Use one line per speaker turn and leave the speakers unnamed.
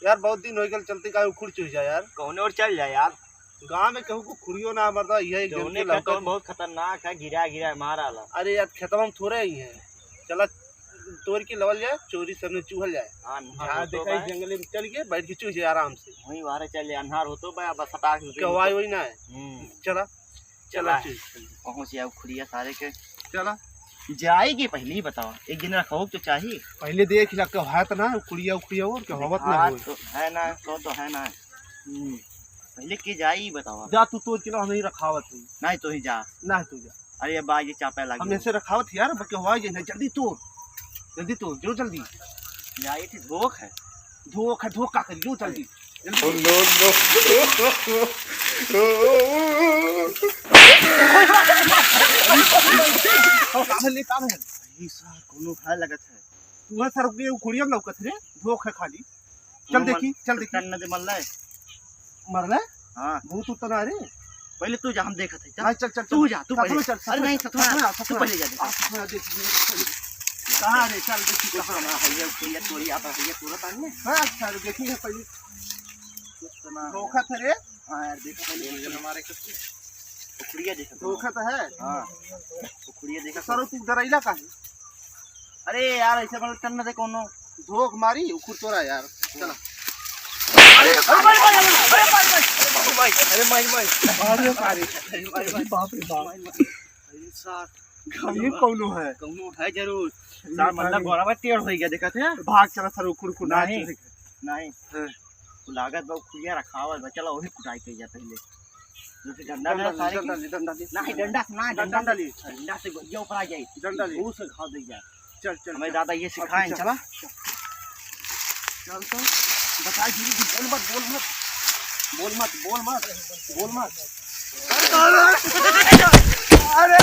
यार बहुत दिन हो गए चलते का उखड़ चुह जा यार।
कौन और चल जाए यार।
गांव में कहूँ को खुरियो ना मरता यही
जौने खेतवा बहुत खतरनाक है, गिरा गिरा मारा ला।
अरे यार खेतवा में थोड़े ही है, चला तोड़ के लवल जाए, चोरी सबने चूहल जाए।
हाँ
देखा जंगल में चल के बैठ के चूह जाए आराम से।
वही बाहर चल अन्हार हो तो भाई बस हटा के
हवाई वही ना है। चला चला
पहुँच जाओ खुरिया सारे के।
चला
जाएगी पहले ही बताओ, एक दिन रखो तो चाहिए।
पहले देख ला के है तो ना खुरिया उखड़िया और के हवत ना हो
तो है ना, तो है ना। पहले के जाई बताओ।
जा तू तोड़ के ना नहीं रखावत है।
नहीं तो ही जा
ना तू जा।
अरे अब आज चापा लगे
हम ऐसे रखावत यार बके हवाई जे जल्दी तोड़ जो जल्दी
जाए थी। धोख है
धोखा कर जो जल्दी
कोनो है लगत है
तू सर के खुड़िया में लौकत रे धोख है खाली। चल देखी
टन्ना दे
मरले।
हां
भूत उतना रे
पहले तू जा, हम देखत है।
चल
तू जा, तू पहले
चल।
अरे नहीं तू पहले जा।
कहां रे चल देखी
कहां ना है ये खुरिया तोड़ी आता है ये तुरंत आने।
हां अच्छा देखी है पहले धोखा था रे।
हां यार देखो पहले हमारे कुछ खुरिया देखो
धोखा तो है।
हां खुरिया देखो
सर तू डराइला का है।
अरे यार ऐसे मतलब टन्ना दे कोनो
धोख मारी उखुर तोरा यार। चला
अरे भाई
अरे बाप रे बाप ये कौनो है
जरूर सार मतलब गोरा टेढ़ हो गया देखत है।
भाग चला सर उखुर को
नहीं लागत बा खुरिया रखावल बा। चलो वही कुटाई के जा पहले डंडा नहीं डंडा से गोलियां ऊपर आ जाए, डंडा वो से घाव दे जाए। चल हमें दादा ये सिखाएं। चला
चल तो बता धीरे बोल मत। अरे